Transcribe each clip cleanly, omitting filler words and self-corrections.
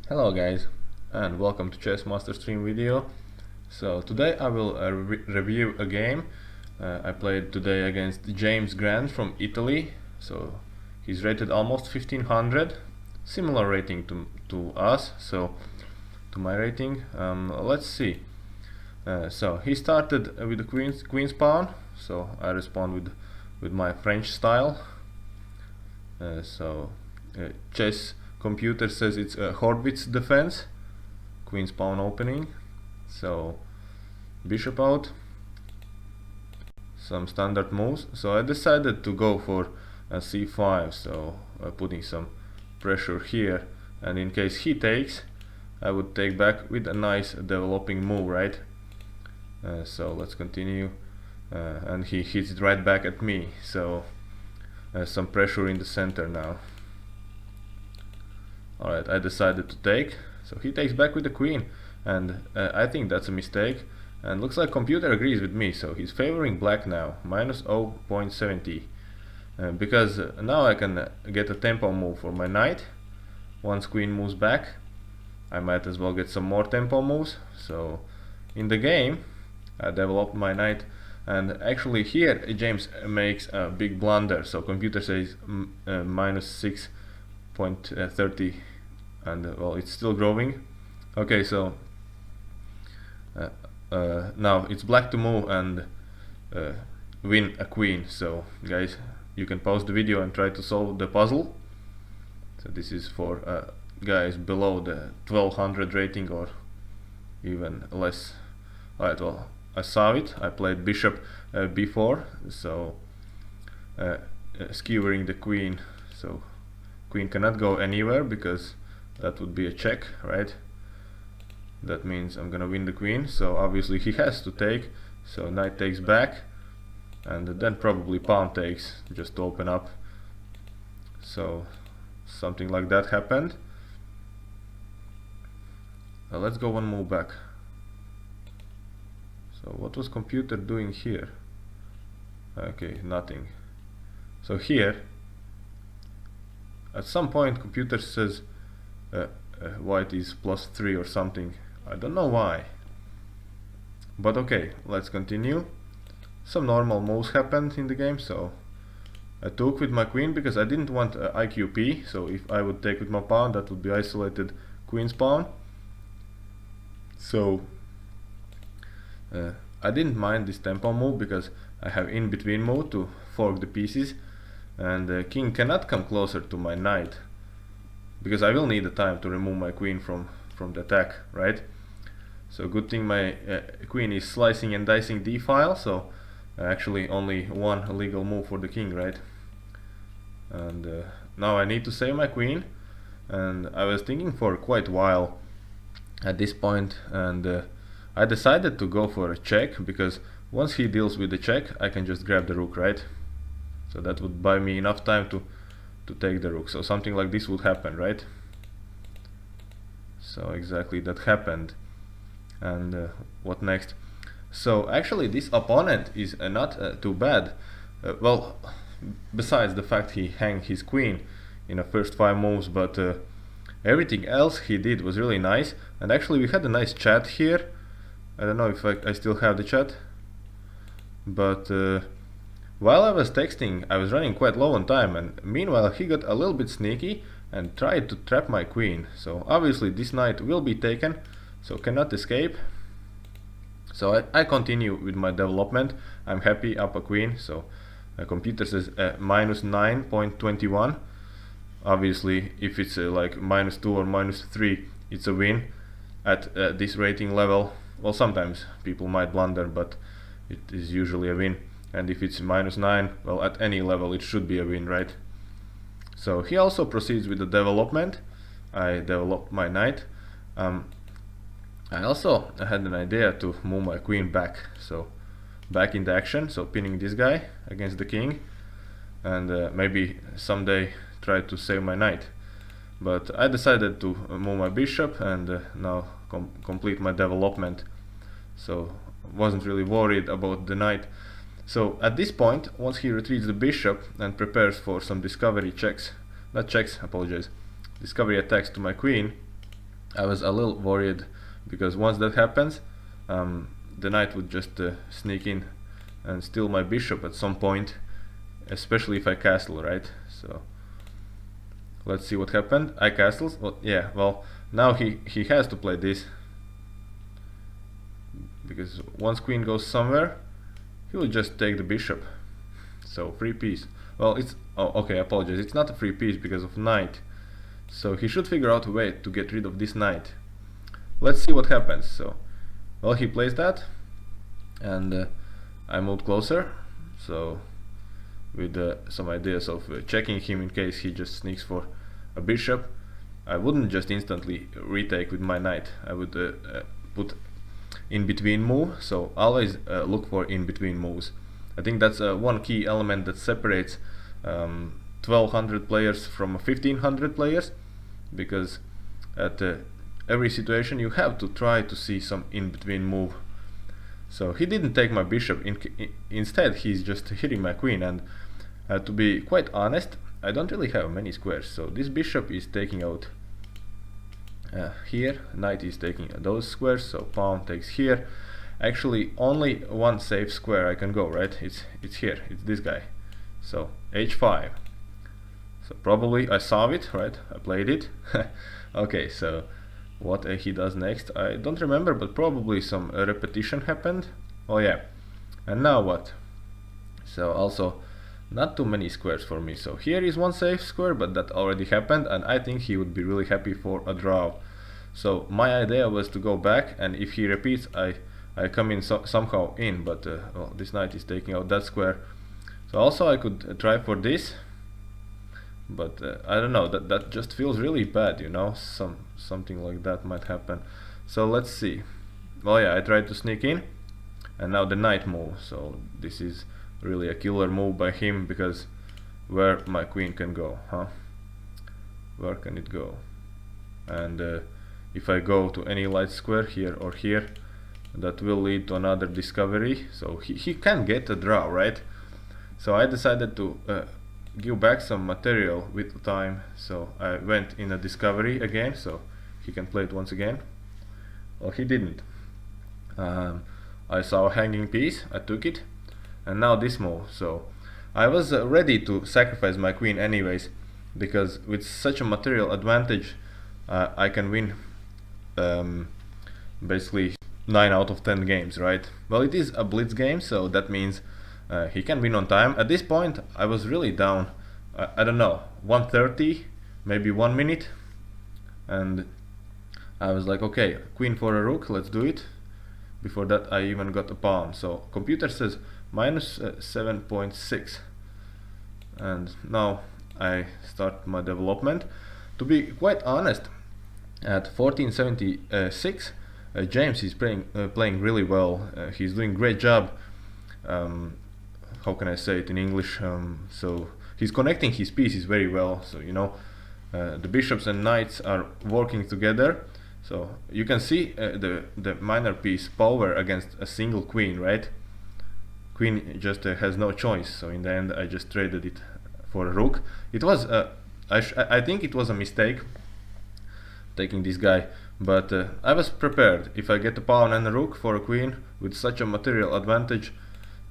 Hello guys, and welcome to ChessMasterStream video. So today I will review a game I played today against James Grande from Italy. So he's rated almost 1500, similar rating to us, so to my rating. Let's see. So he started with the queen's pawn, so I respond with my French style. Chess computer says it's a Horwitz defense, queen's pawn opening, so bishop out, some standard moves. So I decided to go for a c5, so putting some pressure here, and in case he takes, I would take back with a nice developing move, right? So let's continue, and he hits it right back at me, so some pressure in the center now. Alright, I decided to take, so he takes back with the queen, and I think that's a mistake, and looks like computer agrees with me, so he's favoring black now, minus 0.70, because now I can get a tempo move for my knight. Once queen moves back, I might as well get some more tempo moves. So in the game I developed my knight, and actually here James makes a big blunder, so computer says minus 6.30, and well, it's still growing. Okay, so now it's black to move and win a queen. So guys, you can pause the video and try to solve the puzzle. So this is for guys below the 1200 rating or even less. Alright, well, I saw it. I played bishop b4, so skewering the queen, so queen cannot go anywhere because that would be a check, right? That means I'm gonna win the queen, so obviously he has to take, so knight takes back, and then probably pawn takes just to open up. So something like that happened. Let's go one move back. So what was computer doing here? Okay, nothing. So here at some point computer says white is +3 or something. I don't know why, but okay, let's continue. Some normal moves happened in the game, so I took with my queen because I didn't want IQP, so if I would take with my pawn, that would be isolated queen's pawn. So I didn't mind this tempo move because I have in between move to fork the pieces, and the king cannot come closer to my knight because I will need the time to remove my queen from the attack, right? So good thing my queen is slicing and dicing d file, so actually only one legal move for the king, right? And now I need to save my queen, and I was thinking for quite a while at this point, and I decided to go for a check because once he deals with the check, I can just grab the rook, right? So that would buy me enough time to take the rook. So something like this would happen, right? So exactly that happened. And what next? So actually this opponent is not too bad. Well, besides the fact he hung his queen in the first 5 moves, but everything else he did was really nice. And actually we had a nice chat here. I don't know if I still have the chat, but while I was texting, I was running quite low on time, and meanwhile he got a little bit sneaky and tried to trap my queen. So obviously this knight will be taken, so cannot escape. So I continue with my development. I'm happy up a queen, so computer says minus 9.21. Obviously if it's like -2 or -3, it's a win at this rating level. Well, sometimes people might blunder, but it is usually a win. And if it's -9, well, at any level it should be a win, right? So he also proceeds with the development. I developed my knight. I also had an idea to move my queen back, so back into action, so pinning this guy against the king, and maybe someday try to save my knight. But I decided to move my bishop and now complete my development, so wasn't really worried about the knight. So at this point, once he retreats the bishop and prepares for some discovery checks, not checks, apologize, discovery attacks to my queen, I was a little worried because once that happens, the knight would just sneak in and steal my bishop at some point, especially if I castle, right? So let's see what happened. I castles. Well, yeah, well, now he has to play this, because once queen goes somewhere, he will just take the bishop. So free piece. Well, it's, oh, okay, I apologize, it's not a free piece because of knight. So he should figure out a way to get rid of this knight. Let's see what happens. So, well, he plays that, and I moved closer, so with some ideas of checking him in case he just sneaks for a bishop. I wouldn't just instantly retake with my knight. I would put in between move, so always look for in between moves. I think that's one key element that separates 1200 players from 1500 players, because at every situation you have to try to see some in between move. So he didn't take my bishop, instead he's just hitting my queen, and to be quite honest, I don't really have many squares, so this bishop is taking out here, knight is taking those squares, so pawn takes here. Actually only one safe square I can go, right? It's here, it's this guy. So h5. So probably I saw it, right? I played it. Okay, so what he does next, I don't remember, but probably some repetition happened. Oh yeah, and now what? So also not too many squares for me. So here is one safe square, but that already happened, and I think he would be really happy for a draw. So my idea was to go back, and if he repeats, I come in somehow in, but well, this knight is taking out that square. So also I could try for this, but I don't know, that just feels really bad, you know, something like that might happen. So let's see. Well, yeah, I tried to sneak in, and now the knight move. So this is really a killer move by him, because where my queen can go, huh? Where can it go? And if I go to any light square here or here, that will lead to another discovery. So he can get a draw, right? So I decided to give back some material with time. So I went in a discovery again, so he can play it once again. Well, he didn't. I saw a hanging piece, I took it, and now this move. So I was ready to sacrifice my queen anyways, because with such a material advantage I can win basically 9 out of 10 games, right? Well, it is a blitz game, so that means he can win on time. At this point I was really down, I don't know, 1:30, maybe 1 minute, and I was like, okay, queen for a rook, let's do it. Before that I even got a pawn, so computer says minus 7.6, and now I start my development. To be quite honest, at 1476 James is playing really well. He's doing great job. How can I say it in English? So he's connecting his pieces very well. So you know, the bishops and knights are working together. So you can see the minor piece power against a single queen, right? Queen just has no choice. So in the end, I just traded it for a rook. It was I think it was a mistake taking this guy, but I was prepared. If I get a pawn and a rook for a queen with such a material advantage,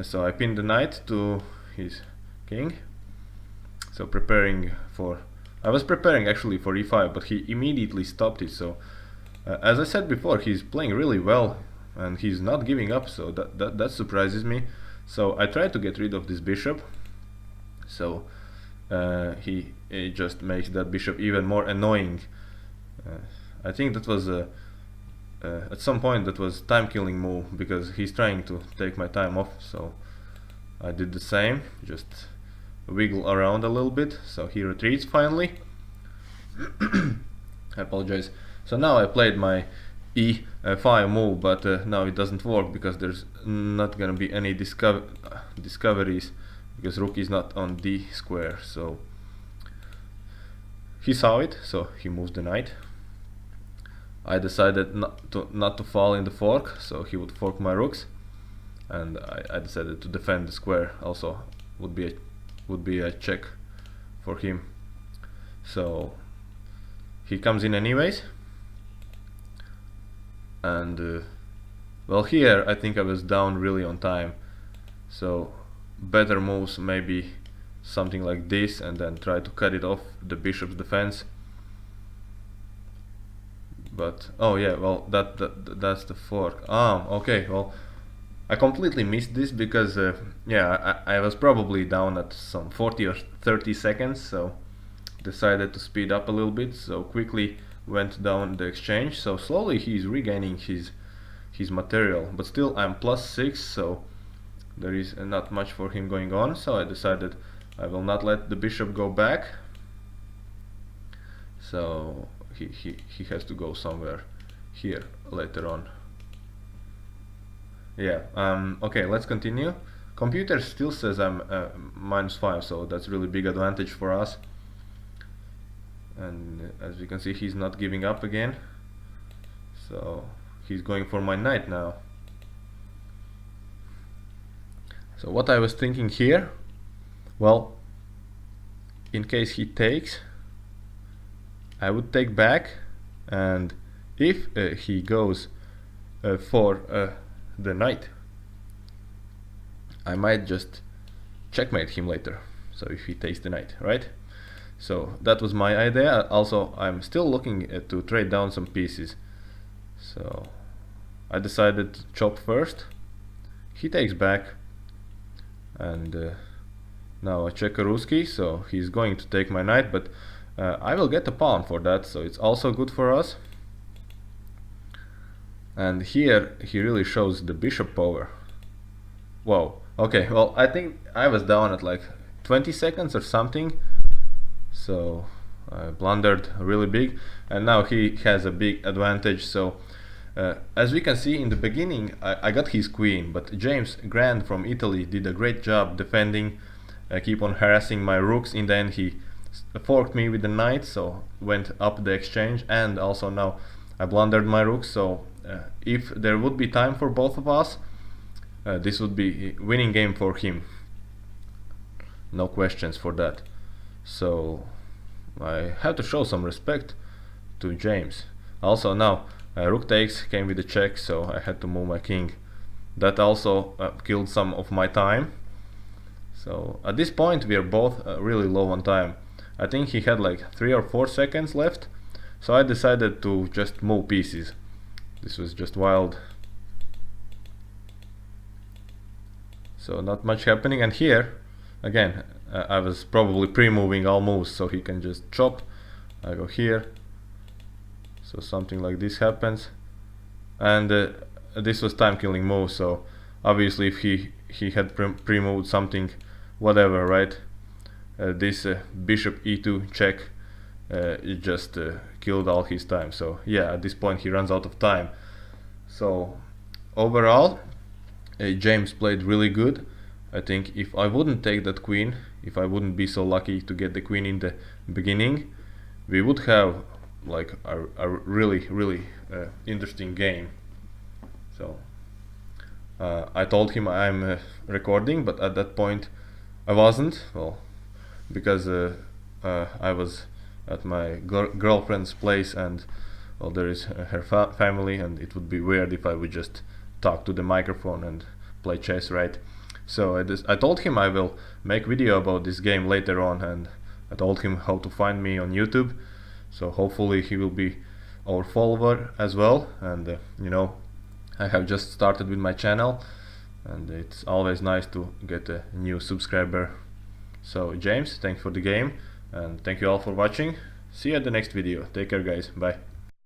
so I pinned the knight to his king. So preparing for, I was preparing actually for e5, but he immediately stopped it. So as I said before, he's playing really well and he's not giving up, so that surprises me. So I tried to get rid of this bishop, so he just makes that bishop even more annoying. I think that was at some point that was time killing move, because he's trying to take my time off. So I did the same, just wiggle around a little bit. So he retreats finally. I apologize. So now I played my e5 move, but now it doesn't work because there's not gonna be any discoveries, because rook is not on d square. So he saw it, so he moves the knight. I decided not to fall in the fork, so he would fork my rooks, and I decided to defend the square. Also would be a check for him. So he comes in anyways, and well, here I think I was down really on time, so better moves maybe something like this, and then try to cut it off the bishop's defense. But oh yeah, well that's the fork. Okay, well I completely missed this because yeah, I was probably down at some 40 or 30 seconds, so decided to speed up a little bit, so quickly went down the exchange. So slowly he's regaining his material, but still I'm +6, so there is not much for him going on. So I decided I will not let the bishop go back, so he has to go somewhere here later on. Yeah, okay, let's continue. Computer still says I'm -5, so that's really big advantage for us. And as you can see, he's not giving up again, so he's going for my knight now. So what I was thinking here, well, in case he takes, I would take back, and if he goes for the knight, I might just checkmate him later, so if he takes the knight, right? So that was my idea. Also, I'm still looking to trade down some pieces, so I decided to chop first. He takes back, and now I check Ruski, so he's going to take my knight, but I will get a pawn for that, so it's also good for us. And here he really shows the bishop power. Whoa, okay, well I think I was down at like 20 seconds or something, so I blundered really big, and now he has a big advantage. So as we can see in the beginning, I got his queen, but James Grande from Italy did a great job defending, keep on harassing my rooks. In the end he forked me with the knight, so went up the exchange, and also now I blundered my rooks. So if there would be time for both of us, this would be a winning game for him, no questions for that. So I have to show some respect to James. Also now rook takes came with a check, so I had to move my king. That also killed some of my time. So at this point we are both really low on time. I think he had like 3 or 4 seconds left, so I decided to just move pieces. This was just wild. So not much happening, and here again I was probably pre-moving all moves, so he can just chop. I go here, so something like this happens, and this was time-killing move. So obviously if he had pre-moved something, whatever, right? This bishop e2 check, it just killed all his time. So yeah, at this point he runs out of time. So overall James played really good. I think if I wouldn't take that queen, if I wouldn't be so lucky to get the queen in the beginning, we would have like a really interesting game. So I told him I'm recording, but at that point I wasn't, well, because I was at my girlfriend's place, and well, there is her family, and it would be weird if I would just talk to the microphone and play chess, right? So I told him I will make video about this game later on, and I told him how to find me on YouTube, so hopefully he will be our follower as well. And you know, I have just started with my channel, and it's always nice to get a new subscriber. So James, thanks for the game, and thank you all for watching. See you at the next video. Take care guys, bye.